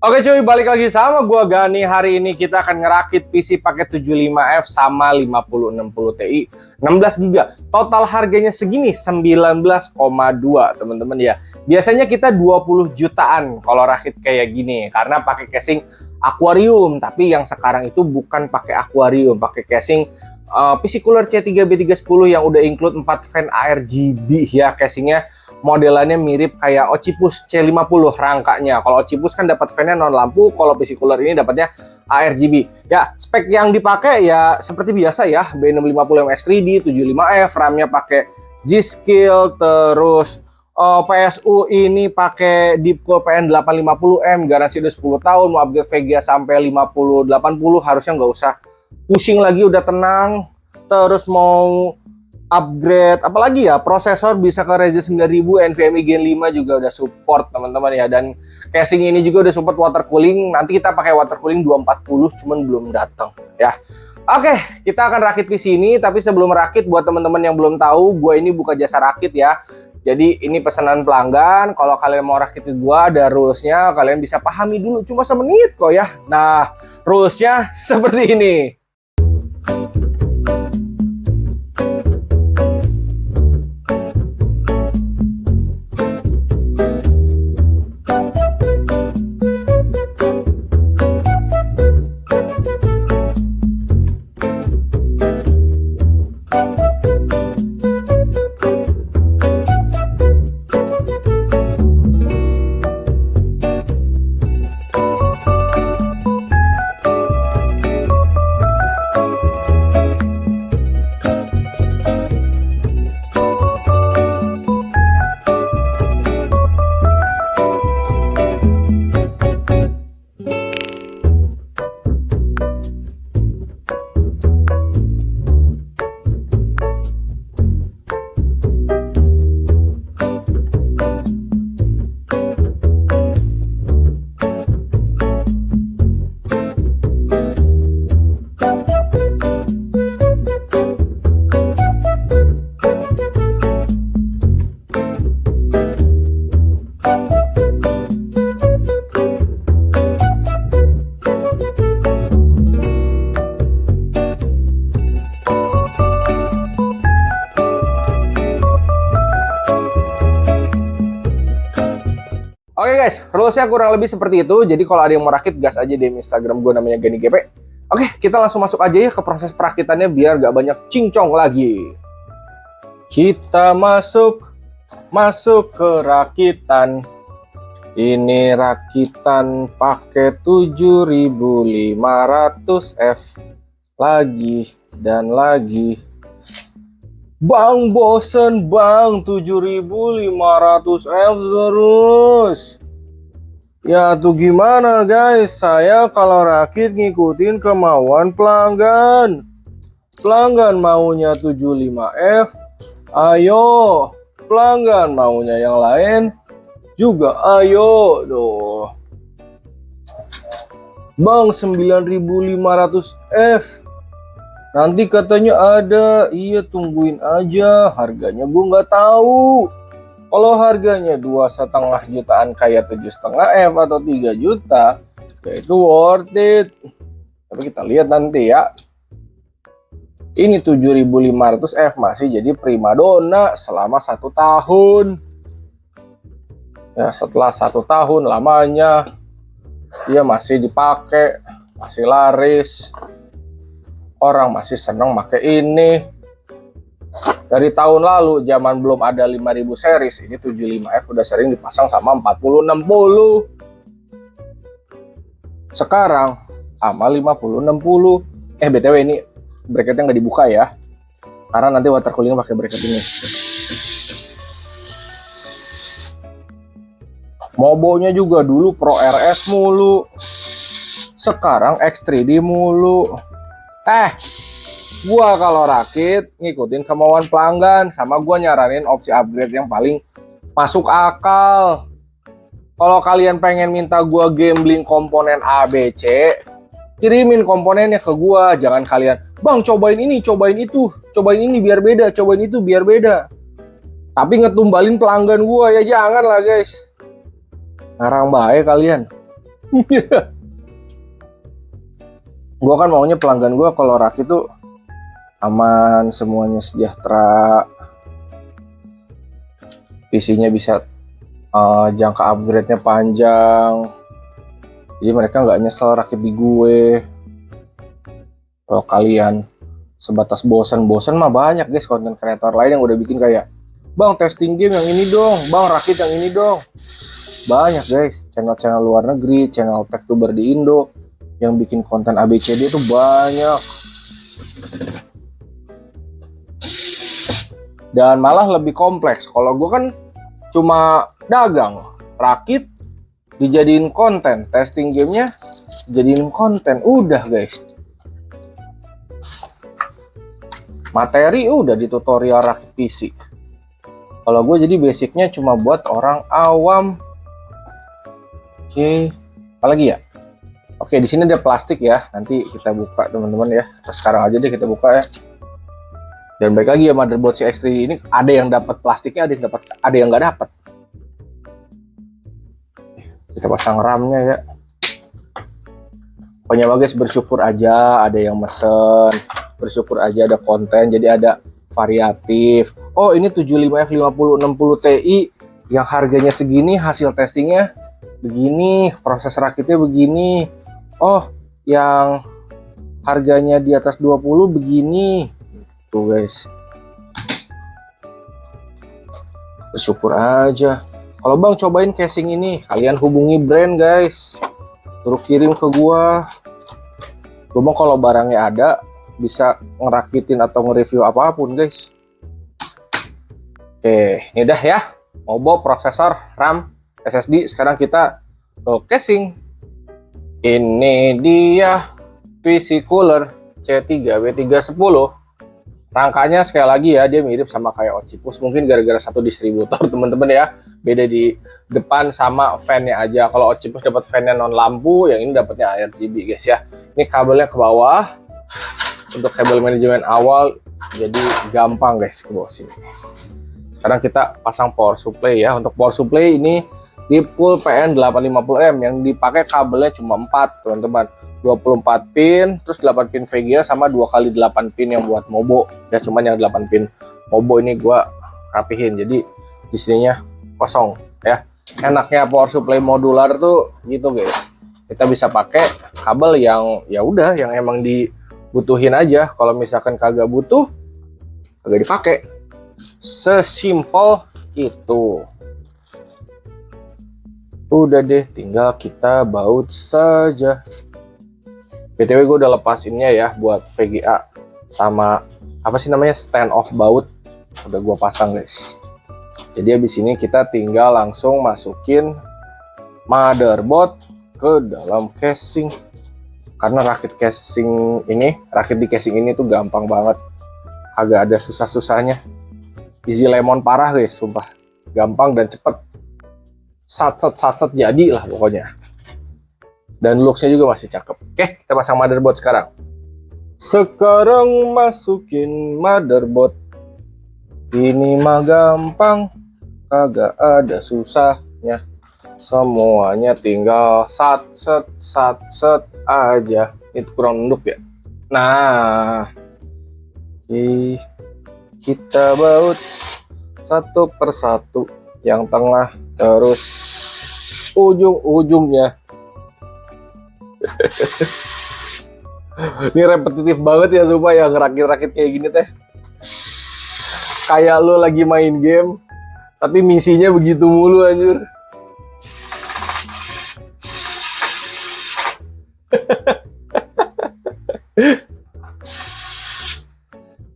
Oke cuy, balik lagi sama gua Gani. Hari ini kita akan ngerakit PC pakai 75F sama 5060 Ti 16 GB. Total harganya segini 19,2 teman-teman ya. Biasanya kita 20 jutaan kalau rakit kayak gini karena pakai casing akuarium, tapi yang sekarang itu bukan pakai akuarium, pakai casing PC cooler C3B310 yang udah include 4 fan ARGB ya. Casingnya modelannya mirip kayak Olympus C50 rangkanya. Kalau Olympus kan dapat fan-nya non lampu, kalau PC cooler ini dapatnya ARGB. Ya, spek yang dipakai ya seperti biasa ya, B650 MX3D 75F, RAM-nya pakai G-Skill, terus PSU ini pakai Deepcool PN850M, garansi udah 10 tahun, mau upgrade VGA sampai 5080 harusnya nggak usah pusing lagi, udah tenang. Terus mau upgrade apalagi ya, prosesor bisa ke Ryzen 9000, NVMe Gen 5 juga udah support teman-teman ya, dan casing ini juga udah support water cooling. Nanti kita pakai water cooling 240 cuman belum datang ya. Oke, kita akan rakit PC ini, tapi sebelum rakit buat teman-teman yang belum tahu, gue ini buka jasa rakit ya. Jadi ini pesanan pelanggan. Kalau kalian mau rakit ke gue, ada rulesnya, kalian bisa pahami dulu, cuma semenit kok ya. Nah, rulesnya seperti ini. Oke guys, rulesnya kurang lebih seperti itu. Jadi kalau ada yang mau rakit, gas aja di Instagram gue, namanya Gani GP. Oke, kita langsung masuk aja ya ke proses perakitannya biar gak banyak cincong lagi. Kita masuk ke rakitan. Ini rakitan pakai 7500F. Lagi dan lagi. Bang, bosen bang, 7500F terus. Ya tuh gimana guys, saya kalau rakit ngikutin kemauan pelanggan. Pelanggan maunya 75F, ayo. Pelanggan maunya yang lain juga ayo. Duh. Bang, 9500F. Nanti katanya ada, iya tungguin aja. Harganya gue nggak tahu. Kalau harganya 2,5 jutaan kayak 7,5F atau 3 juta, ya itu worth it. Tapi kita lihat nanti ya. Ini 7500F masih jadi primadona selama 1 tahun. Ya setelah 1 tahun lamanya, dia masih dipakai, masih laris. Orang masih seneng pakai ini. Dari tahun lalu zaman belum ada 5000 series, ini 75F udah sering dipasang sama 4060. Sekarang sama 5060. BTW ini bracketnya nggak dibuka ya, karena nanti water cooling pakai bracket ini. Mobonya juga dulu Pro RS mulu, sekarang X3D mulu. Gua kalau rakit ngikutin kemauan pelanggan, sama gua nyaranin opsi upgrade yang paling masuk akal. Kalau kalian pengen minta gua gambling komponen A, B, C, kirimin komponennya ke gua. Jangan kalian, "Bang, cobain ini, cobain itu, cobain ini biar beda, cobain itu biar beda." Tapi ngetumbalin pelanggan gua, ya jangan lah guys. Ngarang baik kalian. Gua kan maunya pelanggan gua kalau rakit tuh aman, semuanya sejahtera, PC-nya bisa jangka upgrade-nya panjang, jadi mereka nggak nyesel rakit di gue. Kalau kalian sebatas bosan mah banyak guys konten kreator lain yang udah bikin kayak, "Bang, testing game yang ini dong, bang rakit yang ini dong." Banyak guys, channel-channel luar negeri, channel tech-tuber di Indo yang bikin konten ABCD itu banyak. Dan malah lebih kompleks. Kalau gue kan cuma dagang, rakit dijadiin konten, testing gamenya dijadiin konten, udah guys. Materi udah di tutorial rakit PC. Kalau gue jadi basicnya cuma buat orang awam. Oke, apalagi ya? Oke, di sini ada plastik ya. Nanti kita buka teman-teman ya. Sekarang aja deh kita buka ya. Dan baik lagi ya, motherboard CX3 ini ada yang dapat plastiknya, ada yang nggak dapat. Kita pasang RAM-nya ya. Pokoknya guys, bersyukur aja ada yang mesen, bersyukur aja ada konten, jadi ada variatif. Oh, ini 75F5060 Ti yang harganya segini, hasil testingnya begini, proses rakitnya begini. Oh, yang harganya di atas 20 begini. Tuh guys, bersyukur aja. Kalau bang cobain casing ini, kalian hubungi brand guys, suruh kirim ke gua. Gua mau kalau barangnya ada bisa ngerakitin atau nge-review apapun guys. Oke, ini dah ya, Mobo, prosesor, RAM, SSD. Sekarang kita ke casing. Ini dia PC cooler C3 W310. Rangkanya sekali lagi ya, dia mirip sama kayak Occipus, mungkin gara-gara satu distributor teman-teman ya. Beda di depan sama fan-nya aja. Kalau Occipus dapat fan-nya non lampu, yang ini dapatnya RGB guys ya. Ini kabelnya ke bawah untuk kabel manajemen awal, jadi gampang guys ke bawah sini. Sekarang kita pasang power supply ya. Untuk power supply ini Deepcool PN850M, yang dipakai kabelnya cuma 4 teman-teman. 24 pin, terus 8 pin VGA sama 2x8 pin yang buat Mobo. Ya cuman yang 8 pin Mobo ini gua rapihin, jadi di sininya kosong ya. Enaknya power supply modular tuh gitu guys. Kita bisa pakai kabel yang ya udah yang emang dibutuhin aja. Kalau misalkan kagak butuh, kagak dipakai. Sesimpel itu. Udah deh, tinggal kita baut saja. BTW gue udah lepasinnya ya buat VGA sama apa sih namanya, stand off baut udah gue pasang guys. Jadi habis ini kita tinggal langsung masukin motherboard ke dalam casing. Karena rakit di casing ini tuh gampang banget, agak ada susah-susahnya. Easy lemon parah guys, sumpah gampang dan cepet. Sat jadi lah pokoknya. Dan looksnya juga masih cakep. Oke, kita pasang motherboard sekarang. Sekarang masukin motherboard. Ini mah gampang, kagak ada susahnya. Semuanya tinggal sat aja. Itu kurang nunduk ya. Nah, oke, kita baut satu persatu. Yang tengah, terus ujung-ujungnya. Ini repetitif banget ya supaya ngerakit-rakit kayak gini teh. Kayak lo lagi main game tapi misinya begitu mulu anjir.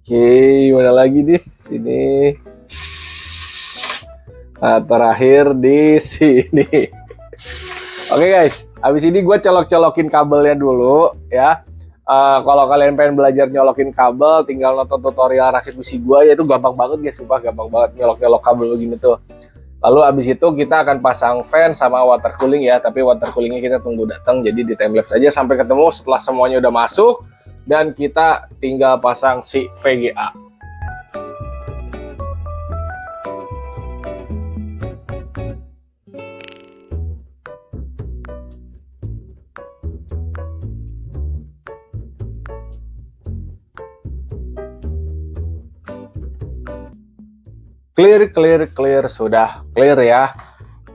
Oke, mana lagi nih? Sini. Nah, terakhir di sini. Oke guys, habis ini gue colok-colokin kabelnya dulu ya. Kalau kalian pengen belajar nyolokin kabel, tinggal nonton tutorial rakit PC gua, ya itu gampang banget guys, sumpah gampang banget nyolok kabel begini tuh. Lalu abis itu kita akan pasang fan sama water cooling ya, tapi water coolingnya kita tunggu datang, jadi di timelapse aja sampai ketemu setelah semuanya udah masuk dan kita tinggal pasang si VGA. Clear, sudah clear ya.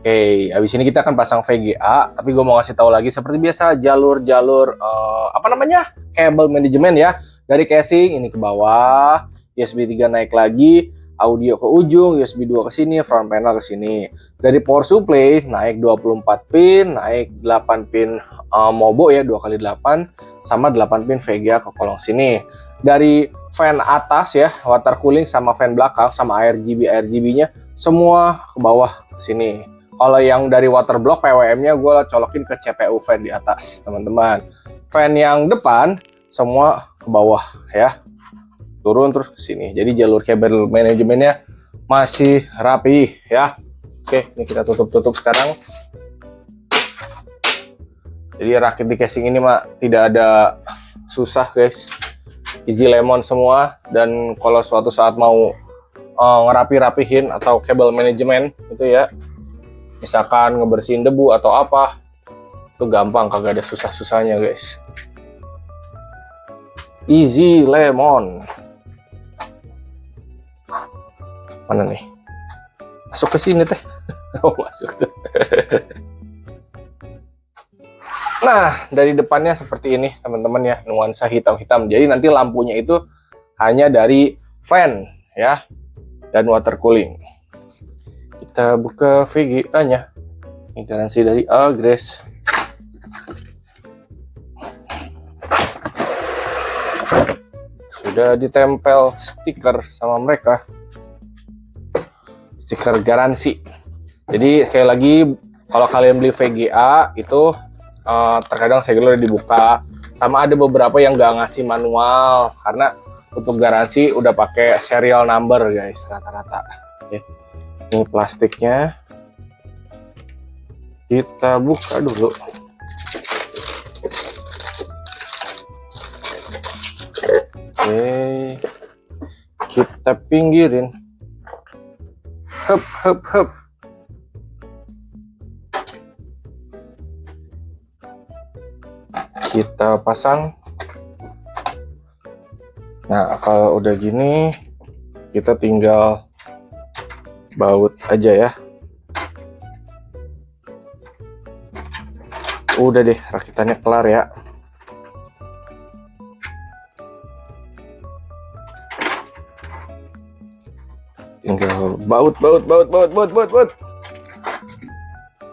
Oke, habis ini kita akan pasang VGA, tapi gue mau kasih tahu lagi seperti biasa jalur-jalur apa namanya? Kabel manajemen ya. Dari casing ini ke bawah, USB 3 naik lagi, audio ke ujung, USB 2 ke sini, front panel ke sini. Dari power supply naik 24 pin, naik 8 pin Mobo ya, 2x8 sama 8 pin VGA ke kolong sini. Dari fan atas ya, water cooling sama fan belakang sama RGB-nya semua ke bawah sini. Kalau yang dari water block PWM-nya gue colokin ke CPU fan di atas, teman-teman. Fan yang depan semua ke bawah ya. Turun terus ke sini. Jadi jalur kabel manajemennya masih rapi ya. Oke, ini kita tutup sekarang. Jadi rakit di casing ini mah tidak ada susah guys. Easy lemon semua, dan kalau suatu saat mau ngerapi-rapihin atau kabel manajemen itu ya, misalkan ngebersihin debu atau apa, itu gampang, kagak ada susah-susahnya guys. Easy lemon. Mana nih? Masuk ke sini teh. Oh, masuk tuh. Nah, dari depannya seperti ini teman-teman ya, nuansa hitam-hitam. Jadi nanti lampunya itu hanya dari fan ya, dan water cooling. Kita buka VGA-nya. Ini garansi dari Agrest. Sudah ditempel stiker sama mereka. Stiker garansi. Jadi sekali lagi, kalau kalian beli VGA itu terkadang segel udah dibuka, sama ada beberapa yang nggak ngasih manual karena untuk garansi udah pakai serial number guys rata-rata. Oke. Ini plastiknya kita buka dulu. Oke, kita pinggirin. Hup. Kita pasang. Nah, kalau udah gini kita tinggal baut aja ya. Udah deh, rakitannya kelar ya. Tinggal baut.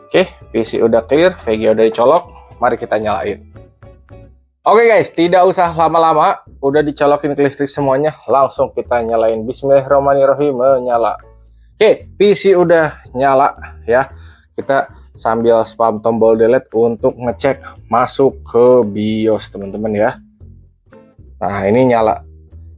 Oke, PC udah clear, VGA udah dicolok, mari kita nyalain. Oke guys, tidak usah lama-lama, udah dicolokin ke listrik semuanya, langsung kita nyalain. Bismillahirrahmanirrahim, menyala. Oke, PC udah nyala ya. Kita sambil spam tombol delete untuk ngecek masuk ke BIOS teman-teman ya. Nah, ini nyala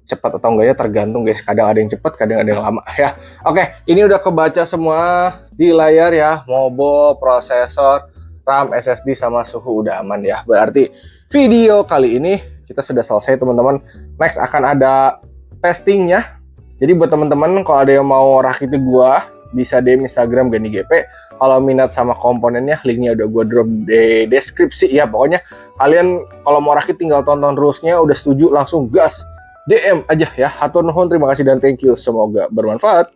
cepat atau enggaknya tergantung guys, kadang ada yang cepat, kadang ada yang lama ya. Oke, ini udah kebaca semua di layar ya, Mobo, prosesor, RAM, SSD sama suhu udah aman ya. Berarti video kali ini kita sudah selesai teman-teman. Next akan ada testingnya. Jadi buat teman-teman kalau ada yang mau rakit gua, bisa DM Instagram Gani GP. Kalau minat sama komponennya, linknya udah gua drop di deskripsi ya. Pokoknya kalian kalau mau rakit tinggal tonton rulesnya, udah setuju langsung gas DM aja ya. Hatur nuhun, terima kasih dan thank you. Semoga bermanfaat.